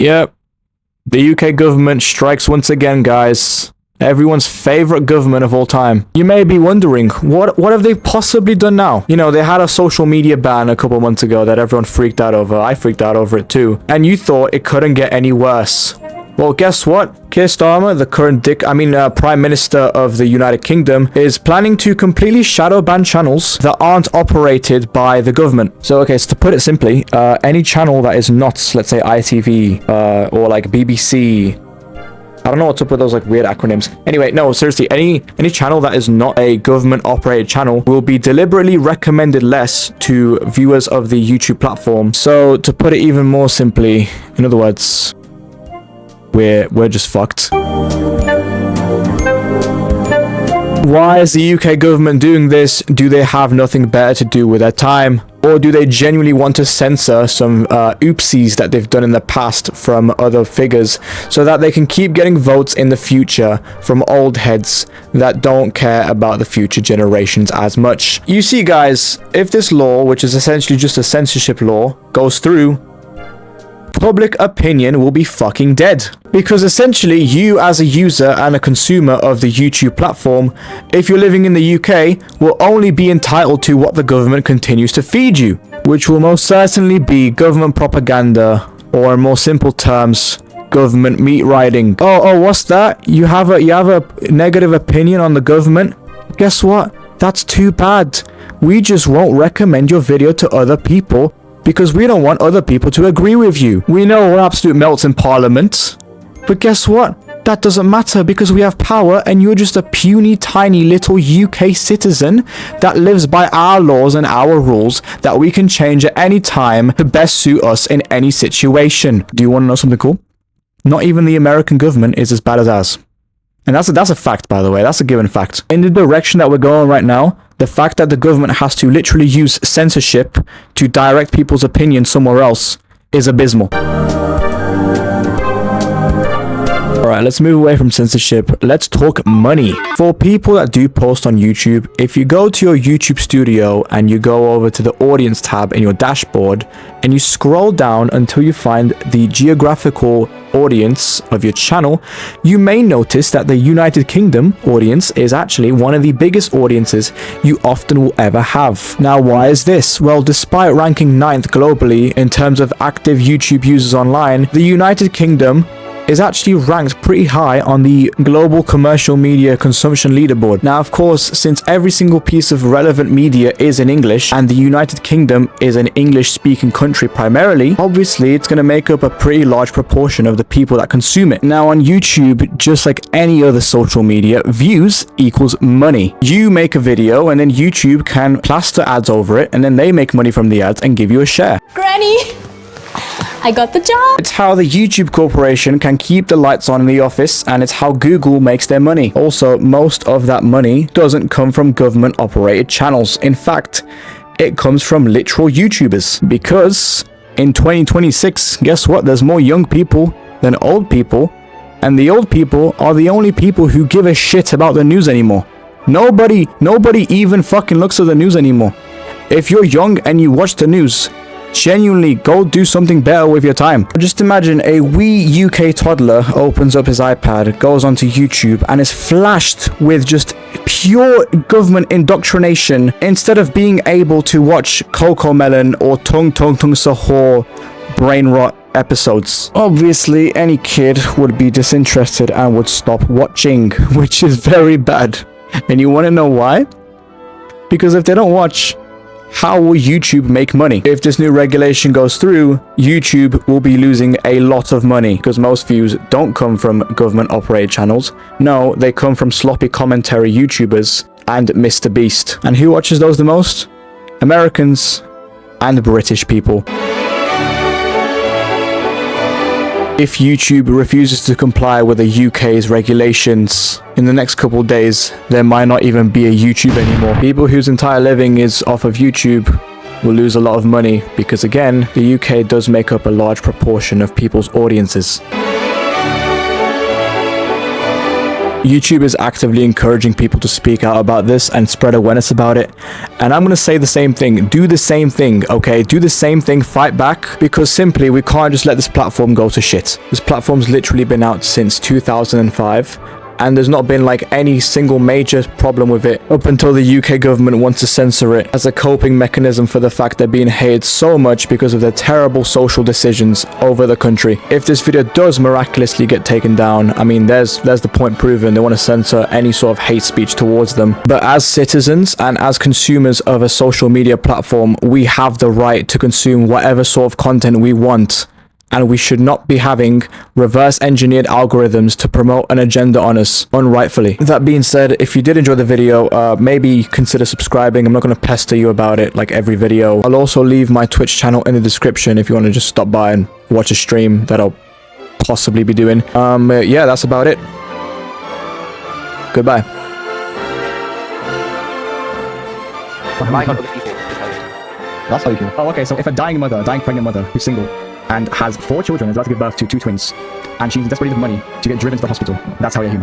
Yep. The UK government strikes once again, guys. Everyone's favorite government of all time. You may be wondering, what have they possibly done now? You know, they had a social media ban a couple months ago that everyone freaked out over. I freaked out over it too. And you thought it couldn't get any worse. Well, guess what? Keir Starmer, the current Prime Minister of the United Kingdom, is planning to completely shadow ban channels that aren't operated by the government. So, okay, so to put it simply, any channel that is not, let's say, ITV, or like BBC, I don't know what's up with those like weird acronyms. Anyway, no, seriously, any channel that is not a government operated channel will be deliberately recommended less to viewers of the YouTube platform. So to put it even more simply, in other words, we're just fucked. Why is the UK government doing this? Do they have nothing better to do with their time? Or do they genuinely want to censor some oopsies that they've done in the past from other figures so that they can keep getting votes in the future from old heads that don't care about the future generations as much? You see, guys, if this law, which is essentially just a censorship law, goes through, public opinion will be fucking dead. Because essentially, you as a user and a consumer of the YouTube platform, if you're living in the UK, will only be entitled to what the government continues to feed you, which will most certainly be government propaganda, or in more simple terms, government meat riding. Oh, what's that? You have a negative opinion on the government? Guess what? That's too bad. We just won't recommend your video to other people because we don't want other people to agree with you. We know we're absolute melts in Parliament, but guess what? That doesn't matter because we have power and you're just a puny tiny little UK citizen that lives by our laws and our rules that we can change at any time to best suit us in any situation. Do you want to know something cool? Not even the American government is as bad as ours. And that's a fact, by the way. That's a given fact. In the direction that we're going right now, the fact that the government has to literally use censorship to direct people's opinion somewhere else is abysmal. Alright, let's move away from censorship. Let's talk money. For people that do post on YouTube, if you go to your YouTube studio and you go over to the audience tab in your dashboard and you scroll down until you find the geographical audience of your channel, you may notice that the United Kingdom audience is actually one of the biggest audiences you often will ever have. Now, why is this? Well, despite ranking 9th globally in terms of active YouTube users online, the United Kingdom is actually ranked pretty high on the global commercial media consumption leaderboard. Now, of course, since every single piece of relevant media is in English and the United Kingdom is an English-speaking country primarily, obviously it's going to make up a pretty large proportion of the people that consume it. Now, on YouTube, just like any other social media, views equals money. You make a video and then YouTube can plaster ads over it and then they make money from the ads and give you a share. Granny! I got the job. It's how the YouTube corporation can keep the lights on in the office, and it's how Google makes their money. Also, most of that money doesn't come from government operated channels. In fact, it comes from literal YouTubers. Because in 2026, guess what? There's more young people than old people, and the old people are the only people who give a shit about the news anymore. Nobody even fucking looks at the news anymore. If you're young and you watch the news, genuinely go do something better with your time. Just imagine a wee UK toddler opens up his iPad, goes onto YouTube, and is flashed with just pure government indoctrination instead of being able to watch Cocomelon or Tung Tung Tung Sahur brain rot episodes. Obviously, any kid would be disinterested and would stop watching, which is very bad. And you want to know why? Because if they don't watch, how will YouTube make money? If this new regulation goes through, YouTube will be losing a lot of money because most views don't come from government operated channels. No, they come from sloppy commentary YouTubers and Mr. Beast. And who watches those the most? Americans and British people. If YouTube refuses to comply with the UK's regulations, in the next couple of days, there might not even be a YouTube anymore. People whose entire living is off of YouTube will lose a lot of money because, again, the UK does make up a large proportion of people's audiences. YouTube is actively encouraging people to speak out about this and spread awareness about it. And I'm going to say the same thing. Do the same thing, okay? Do the same thing, fight back, because simply we can't just let this platform go to shit. This platform's literally been out since 2005. And there's not been like any single major problem with it up until the UK government wants to censor it as a coping mechanism for the fact they're being hated so much because of their terrible social decisions over the country. If this video does miraculously get taken down, I mean, there's the point proven. They want to censor any sort of hate speech towards them. But as citizens and as consumers of a social media platform, we have the right to consume whatever sort of content we want. And we should not be having reverse engineered algorithms to promote an agenda on us unrightfully. That being said, if you did enjoy the video, maybe consider subscribing. I'm not going to pester you about it like every video. I'll also leave my Twitch channel in the description if you want to just stop by and watch a stream that I'll possibly be doing. Yeah, that's about it. Goodbye. That's how you kill. Oh, okay, so if a dying pregnant mother, who's single, and has 4 children, is about to give birth to 2 twins, and she's desperately with money to get driven to the hospital, that's how you're human.